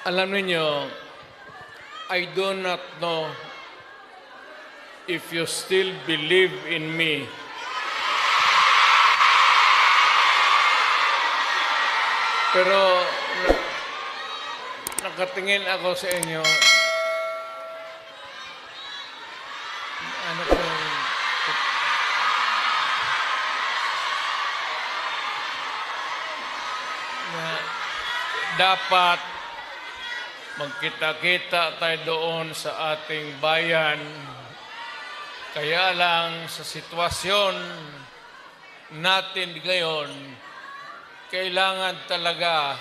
Alam niyo, I do not know if you still believe in me. Pero nakatingin ako sa inyo. Ano ko na dapat magkita-kita tayo doon sa ating bayan. Kaya lang sa sitwasyon natin ngayon, kailangan talaga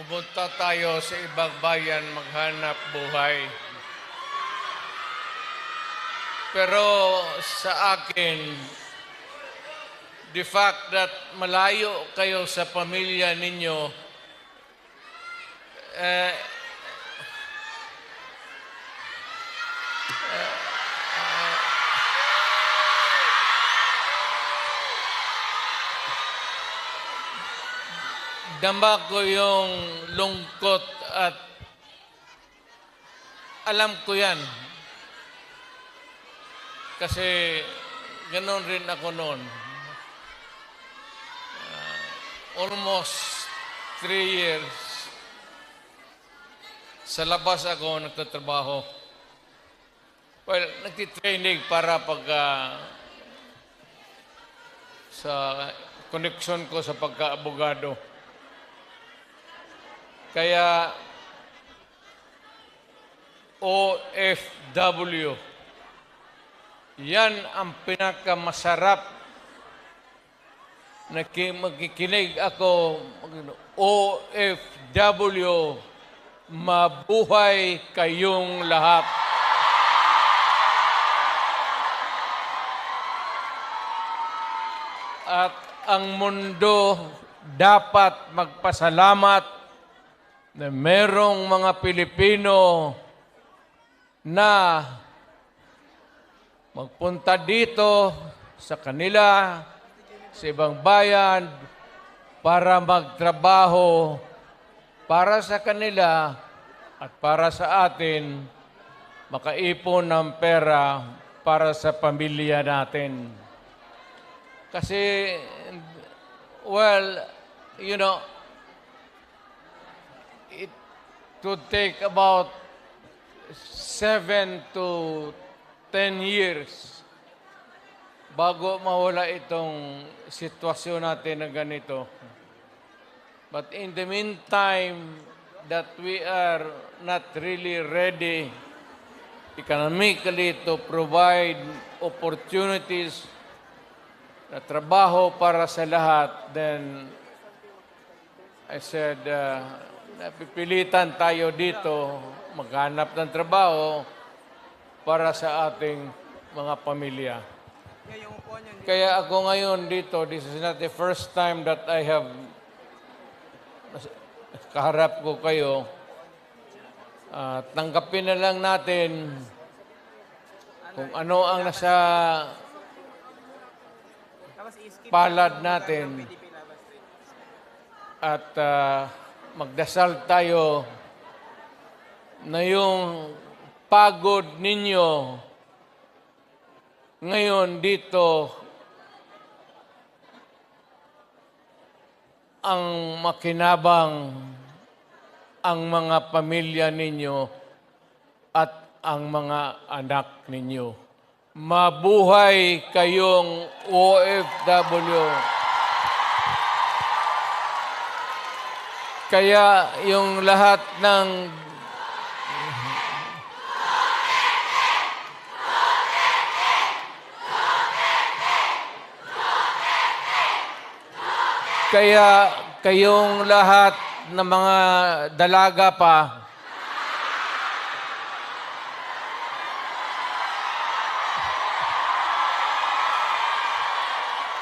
pumunta tayo sa ibang bayan maghanap buhay. Pero sa akin, the fact that malayo kayo sa pamilya ninyo, dama ko yung lungkot at alam ko yan. Kasi ganoon rin ako noon. Almost 3 years sa labas ako nagtatrabaho. Well, nagtitraining para sa connection ko sa pagka-abogado. Kaya OFW, yan ang pinakamasarap na magkikinig ako. OFW, mabuhay kayong lahat. At ang mundo dapat magpasalamat na merong mga Pilipino na magpunta dito sa kanila, sa ibang bayan, para magtrabaho para sa kanila at para sa atin, makaipon ng pera para sa pamilya natin. Kasi, well, you know, it would take about 7 to 10 years bago mawala itong sitwasyon natin na ganito. But in the meantime, that we are not really ready economically to provide opportunities na trabaho para sa lahat, then I said, napipilitan tayo dito maghanap ng trabaho para sa ating mga pamilya. Kaya ako ngayon dito, this is not the first time that I have kaharap ko kayo. Tanggapin na lang natin kung ano ang nasa palad natin at magdasal tayo na yung pagod ninyo ngayon dito ang makinabang ang mga pamilya ninyo at ang mga anak ninyo. Mabuhay kayong OFW. Kaya yung lahat ng kaya kayong lahat ng mga dalaga pa,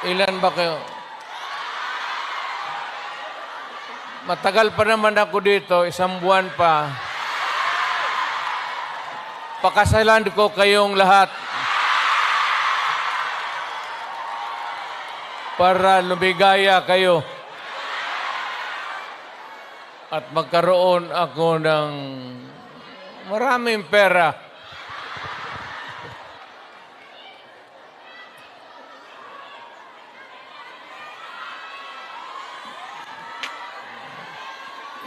ilan ba kayo? Matagal pa naman ako dito, 1 buwan pa. Pakasalan ko kayong lahat para lumigaya kayo. at magkaroon ako ng maraming pera.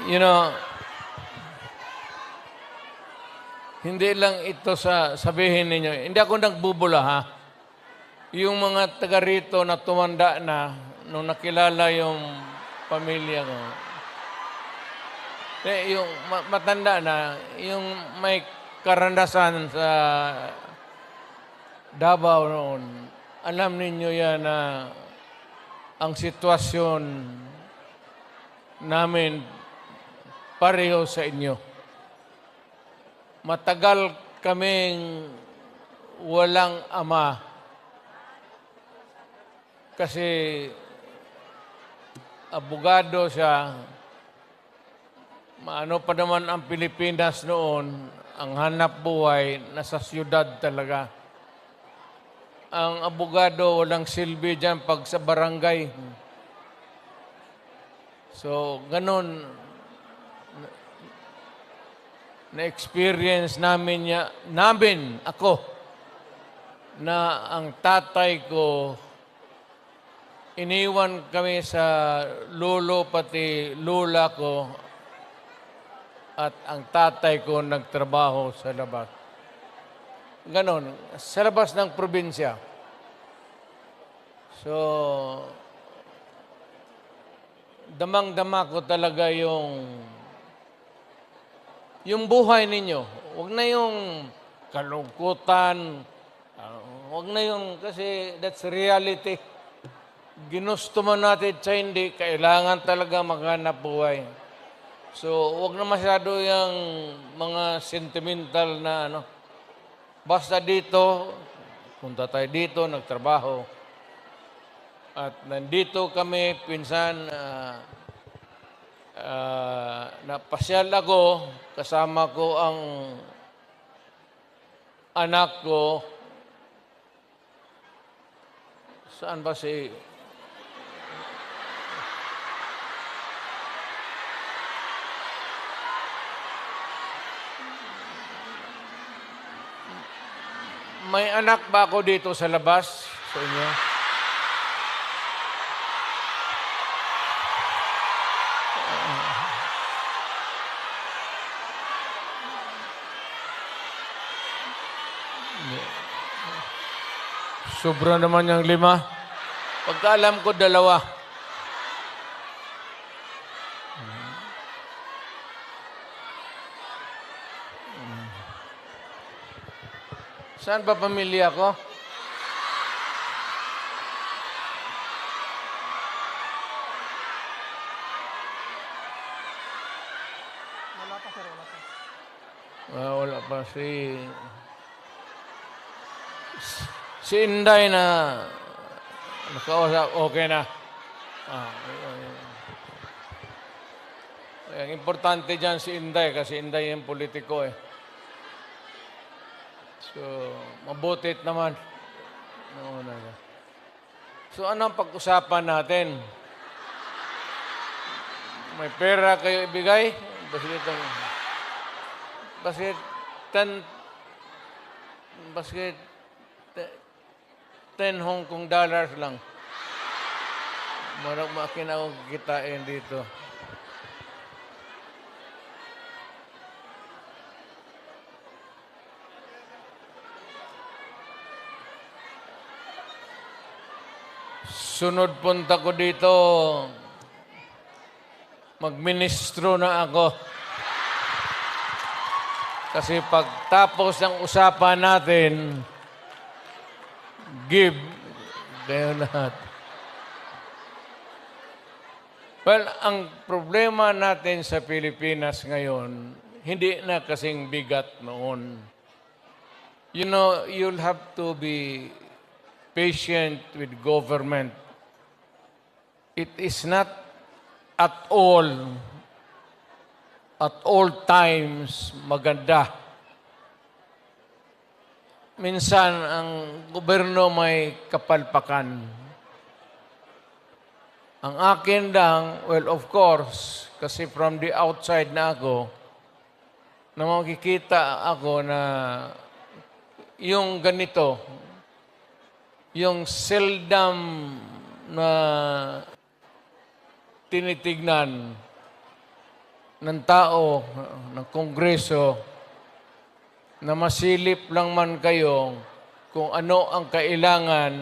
You know, hindi lang ito sa sabihin ninyo. Hindi ako nagbubula, ha? Yung mga taga rito na tumanda na, nung nakilala yung pamilya ko, yung matanda na, yung may karanasan sa Davao noon, alam ninyo yan na ang sitwasyon namin pareho sa inyo. Matagal kaming walang ama kasi abogado siya. Maano pa naman ang Pilipinas noon, ang hanap buhay nasa siyudad talaga. Ang abogado walang silbi dyan pag sa barangay. So, ganun na-experience namin ako, na ang tatay ko, iniwan kami sa lolo pati lula ko, at ang tatay ko nagtrabaho sa labas. Ganon, sa labas ng probinsya. So, damang-dama ko talaga yung buhay ninyo. Huwag na yung kalungkutan. Huwag na yung, kasi that's reality. Ginusto man natin sa hindi, kailangan talaga maghanap buhay. So, huwag na masyado yung mga sentimental na ano. Basta dito, punta tayo dito, nagtrabaho. At nandito kami, pinsan, napasyal ako, kasama ko ang anak ko. Saan ba si... May anak ba ako dito sa labas sa inyo? Sobra naman yung 5. Pagkaalam ko, 2. Saan ba pamilya ko? Wala pa, sir. Wala pa. Wala pa. Si Inday na nakausap, okay na. Ang importante dyan si Inday kasi Inday yung politiko eh. So, mabutit naman. So, anong pag-usapan natin? May pera kayo ibigay? Basket 10 Hong Kong dollars lang. Marang makin ako kitain dito. Sunod punta ko dito, magministro na ako. Kasi pagtapos ng usapan natin, give, kayo lahat. Well, ang problema natin sa Pilipinas ngayon, hindi na kasing bigat noon. You know, you'll have to be patient with government. It is not at all times maganda. Minsan, ang gobyerno may kapalpakan. Ang akin lang, well, of course, kasi from the outside na ako, na makikita ako na yung ganito, yung seldom na tinitignan ng tao, ng Kongreso, na masilip lang man kayo kung ano ang kailangan,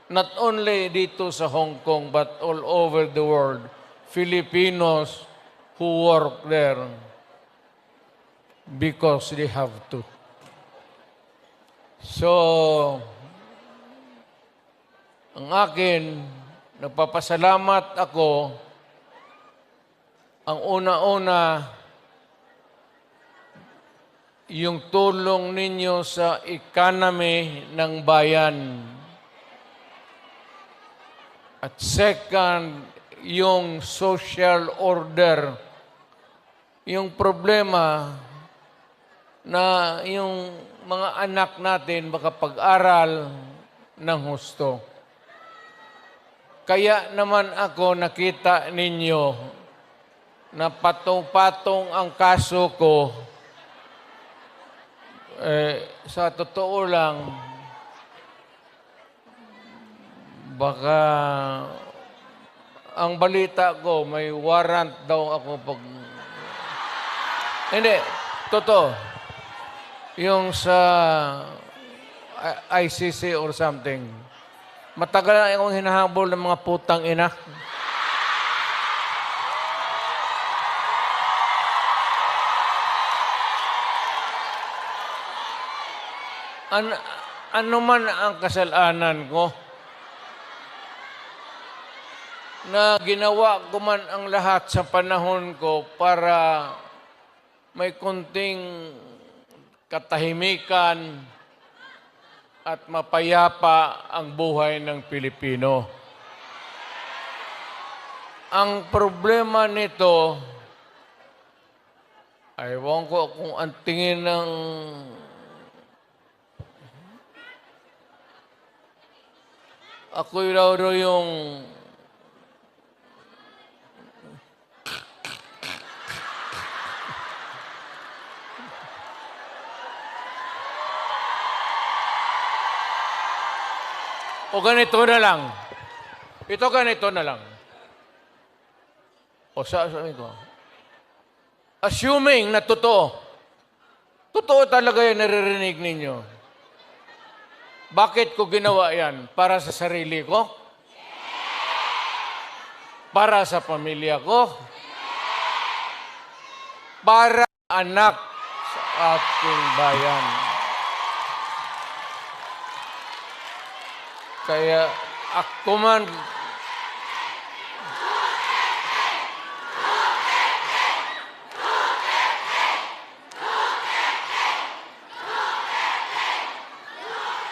not only dito sa Hong Kong, but all over the world, Filipinos who work there because they have to. So, ang akin, nagpapasalamat ako, ang una-una, yung tulong ninyo sa economy ng bayan. At second, yung social order. Yung problema na yung mga anak natin makapag-aral ng husto. Kaya naman ako nakita ninyo na patong-patong ang kaso ko. Sa totoo lang, baka ang balita ko, may warrant daw ako pag... Hindi, totoo. Yung sa ICC or something. Matagal na akong hinahabol ng mga putang ina. Ano man ang kasalanan ko, na ginawa ko man ang lahat sa panahon ko para may kunting katahimikan at mapayapa ang buhay ng Pilipino. Ang problema nito, ewan ko kung ang tingin ng ako'y raw yung o ganito na lang. Ito ganito na lang. O sabi ko, assuming na totoo, totoo talaga yung naririnig ninyo. Bakit ko ginawa yan? Para sa sarili ko? Para sa pamilya ko? Para anak sa ating bayan. Kaya ako man,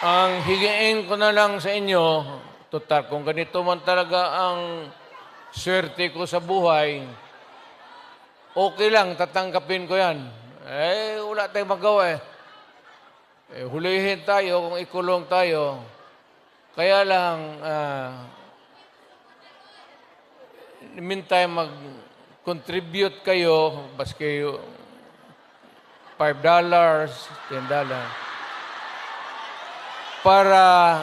ang higiin ko na lang sa inyo, total, kung ganito man talaga ang swerte ko sa buhay, okay lang, tatanggapin ko yan. Wala tayong magawa hulihin tayo kung ikulong tayo. Kaya lang, meantime, mag-contribute kayo, baski $5, $10, para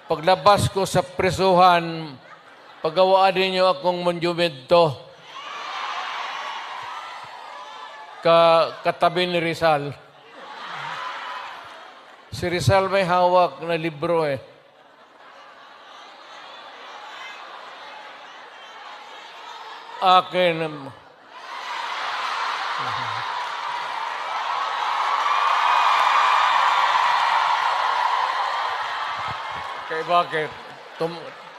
paglabas ko sa presuhan, pagawaan ninyo akong monumento katabi ni Rizal. Si Rizal may hawak na libro Akin. Kaya bakit?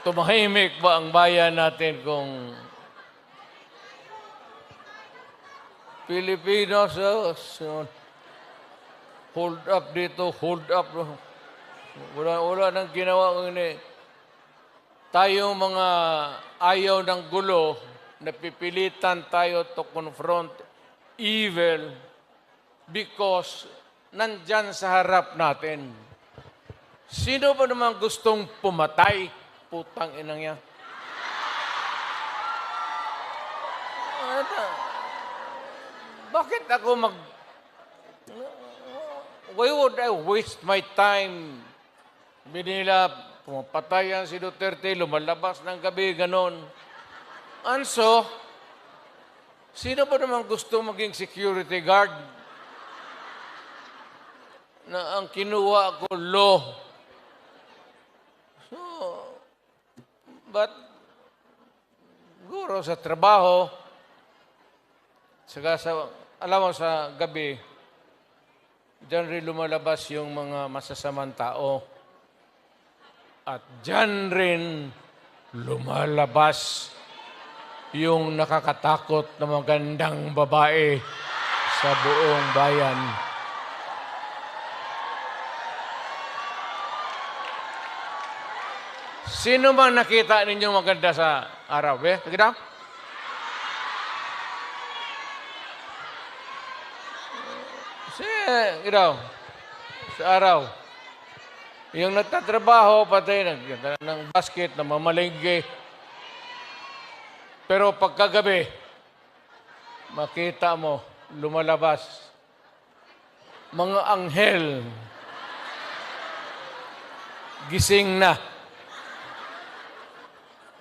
Tumahimik ba ang bayan natin kung Pilipinos, hold up dito, hold up. Wala nang ginawa ko ini. Tayo mga ayaw ng gulo, napipilitan tayo to confront evil because nandyan sa harap natin. Sino ba naman gustong pumatay? putang inang yan. Ano? Bakit ako why would I waste my time? Binila, pumapatayan si Duterte, lumalabas ng gabi, ganon. Anso, sino ba naman gusto maging security guard? Na ang kinuha ko, law. So, but, siguro sa trabaho, saka sa, alam mo sa gabi, diyan rin lumalabas yung mga masasamang tao. At diyan rin lumalabas yung nakakatakot na magandang babae sa buong bayan. Sino bang nakita ninyo maganda sa araw? Nakita? Sa araw. Yung nagtatrabaho, patay, nagkita ng basket, na mamalinggi. Pero pagkagabi, makita mo, lumalabas, mga anghel, gising na.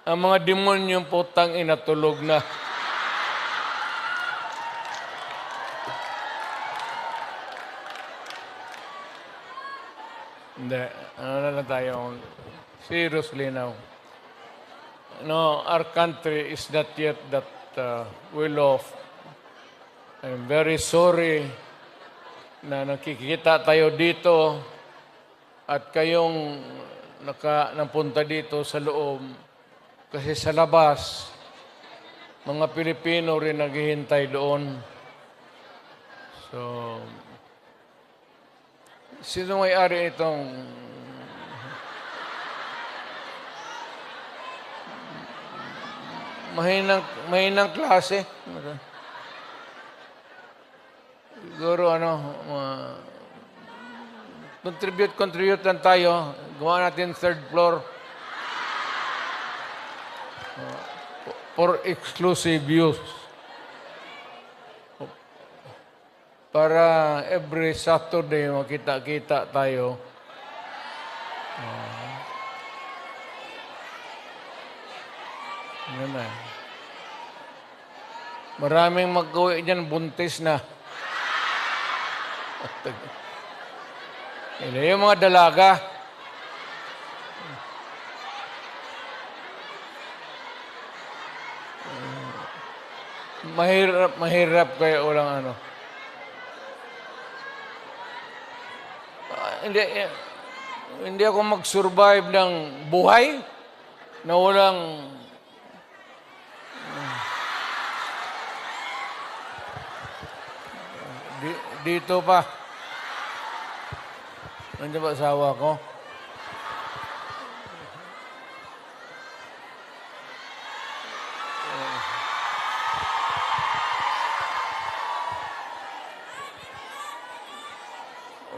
Ang mga demonyong putang inatulog na. Hindi. Ano na lang tayo? Seriously now. No, our country is not yet that well off. I'm very sorry na nakikita tayo dito at kayong napunta dito sa loob kasi sa labas, mga Pilipino rin naghihintay doon. So, sino may-ari itong mahinang klase? Siguro contribute lang tayo. Gawa natin third floor for exclusive use. Para every Saturday makita-kita tayo. Ano na. Maraming mag-uwi dyan, buntis na. Yung mga dalaga. Mahirap kayo walang ano. Hindi ako mag-survive ng buhay na walang dito pa. Nandiyan ba asawa ko?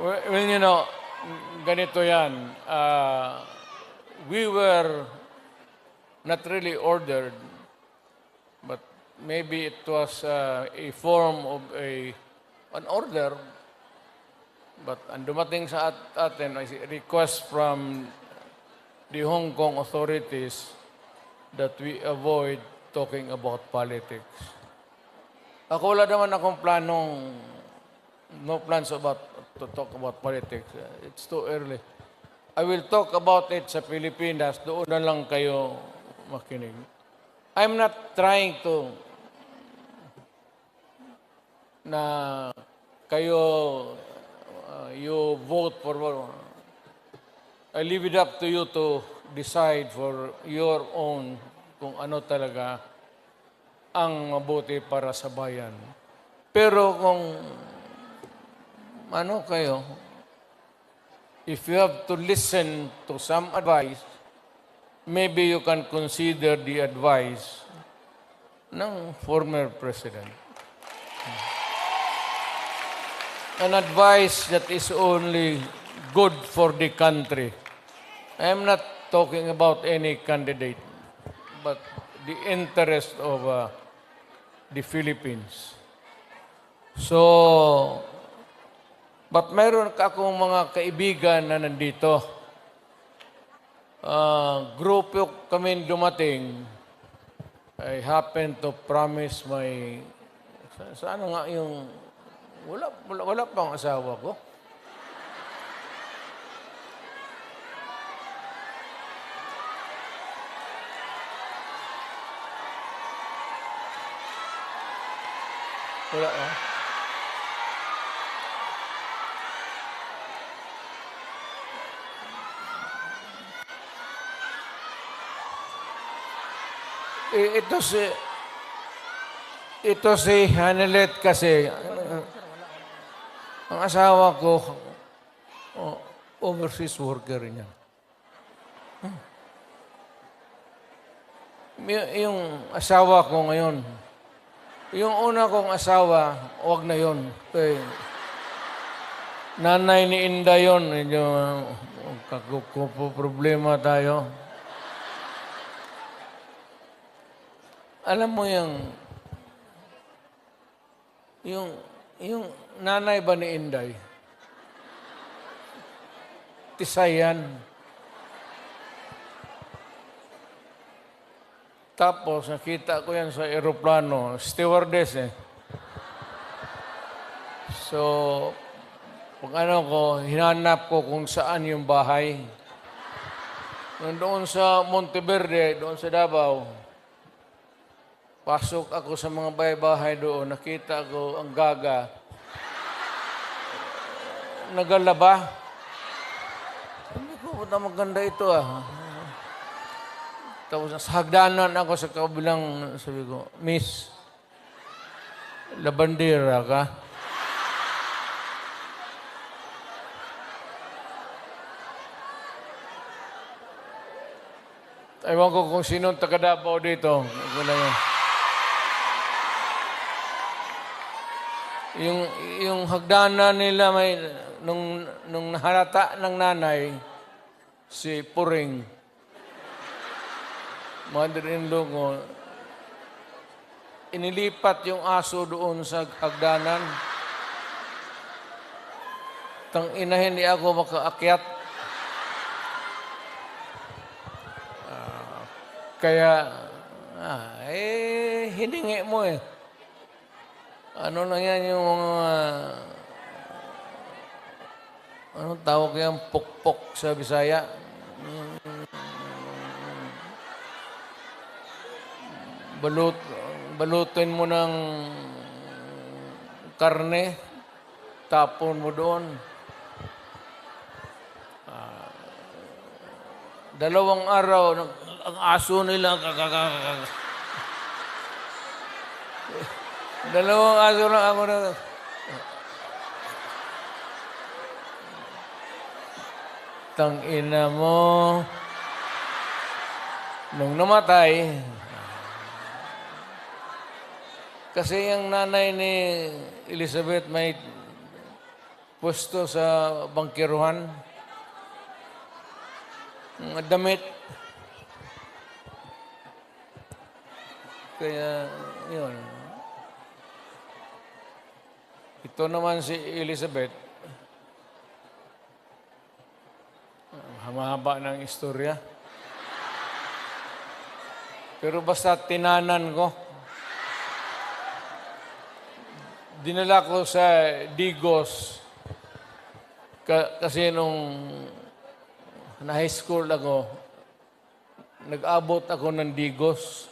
Well, you know, ganito yan. We were not really ordered, but maybe it was a form of an order. But ang dumating sa atin ay request from the Hong Kong authorities that we avoid talking about politics. Ako wala naman akong no plans to talk about politics. It's too early. I will talk about it sa Pilipinas. Doon na lang kayo makinig. I'm not trying to na kayo you vote for I leave it up to you to decide for your own kung ano talaga ang mabuti para sa bayan. Pero kung ano kayo, if you have to listen to some advice, maybe you can consider the advice ng former president. An advice that is only good for the country. I am not talking about any candidate, but the interest of the Philippines. So, but mayroon akong mga kaibigan na nandito. Grupo kami dumating. I happen to promise my... Sana nga yung... Wala pang asawa ko. Wala, oh. Ito si Hanelet kasi, ang asawa ko, overseas worker niya. Yung asawa ko ngayon, yung una kong asawa, wag na yun. Kay nanay ni Inda yun, medyo problema tayo. Alam mo yung nanay ba ni Inday? Tisayan. Tapos, nakita ko yan sa aeroplano, stewardess eh. So, pag hinanap ko kung saan yung bahay. Doon sa Monteverde, doon sa Davao, pasok ako sa mga bahay-bahay doon, nakita ko ang gaga. Nagalaba. Sabi ko, puta maganda ito ah. Tapos sa hagdanan ako sa kabilang, sabi ko, Miss, labandera ka? Ewan ko kung sinong taga-Davao dito. Wala yan. Yung hagdanan nila may nung nahalata ng nanay si Puring, mother-in-law ko, inilipat yung aso doon sa hagdanan. Tang ina, hindi ako makaakyat. Kaya, hiningi mo eh. Ano na yan yung mga, anong tawag yan? Pukpok sa Bisaya. Balutin mo ng karne, tapon mo doon. 2 araw, ang aso nila, 2 aso lang ako na. Tangina mo. Nung namatay, kasi yung nanay ni Elizabeth may pwesto sa bangkiruhan. Mga damit. Kaya, yun. Ito naman si Elizabeth. Mahaba ng istorya. Pero basta tinanan ko. Dinala ko sa Digos. Kasi nung na high school ako, nag-abot ako ng Digos.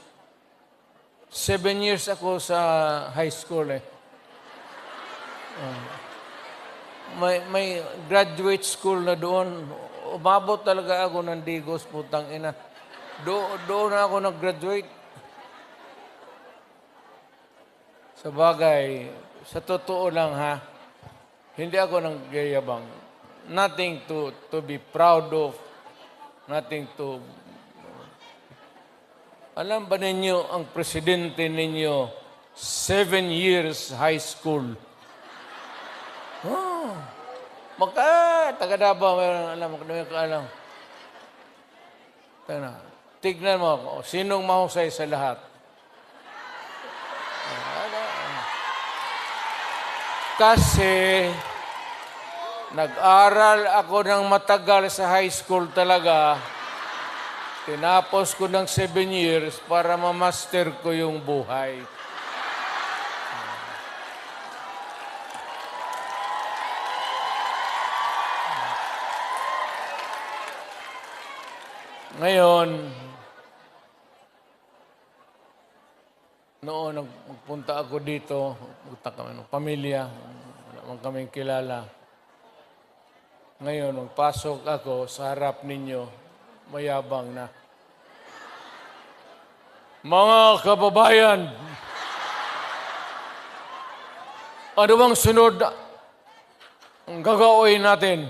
7 years ako sa high school eh. May graduate school na doon. Umabot talaga ako ng Digos, putang ina. Doon ako nag-graduate. Sa bagay, sa totoo lang ha, hindi ako nanggayabang. Nothing to be proud of. Nothing to... Alam ba ninyo, ang presidente ninyo, 7 years high school. Taga-Davao, alam. Tignan mo ako, sinong mahusay sa lahat? Kasi nag-aral ako ng matagal sa high school talaga. Tinapos ko ng 7 years para ma-master ko yung buhay. Ngayon, noon nagpunta ako dito, punta kami ng pamilya, wala man kaming kilala. Ngayon, magpasok ako sa harap ninyo, mayabang na. Mga kababayan, ano bang sunod ang gagawin natin?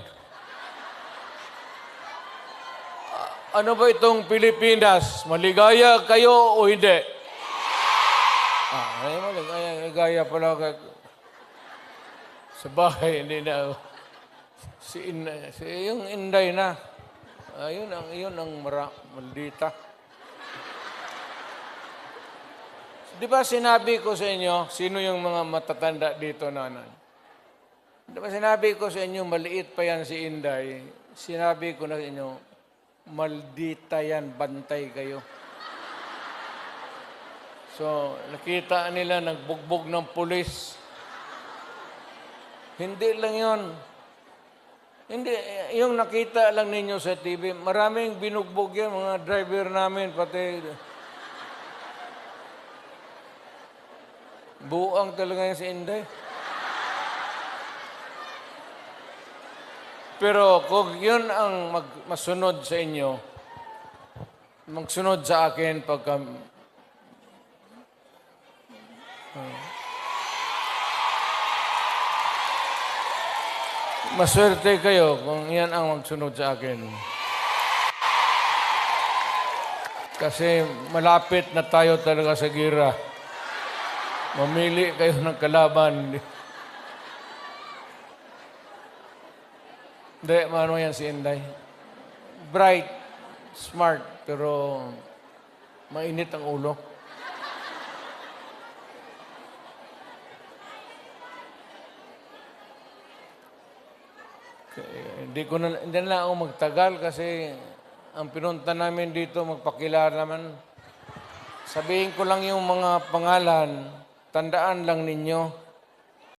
Ano ba itong Pilipinas? Maligaya kayo o hindi? Ay, maligaya pala. Sa bahay, hindi na. Yung Inday na. Yun ang maldita. Di ba sinabi ko sa inyo, sino yung mga matatanda dito, nanay? Di ba sinabi ko sa inyo, maliit pa yan si Inday. Sinabi ko na sa inyo, maldita yan, bantay kayo. So, nakita nila nagbugbog ng pulis. Hindi lang yun. Hindi, yung nakita lang ninyo sa TV, maraming binugbog yan, mga driver namin, pati buang talaga yan si Inday. Pero kung yun ang masunod sa inyo, magsunod sa akin pagka maswerte kayo kung yan ang magsunod sa akin. Kasi malapit na tayo talaga sa gira. Mamili kayo ng kalaban. Hindi, ano yan si Inday? Bright, smart, pero mainit ang ulo. Hindi na ako magtagal kasi ang pinunta namin dito, magpakilala naman. Sabihin ko lang yung mga pangalan, tandaan lang ninyo.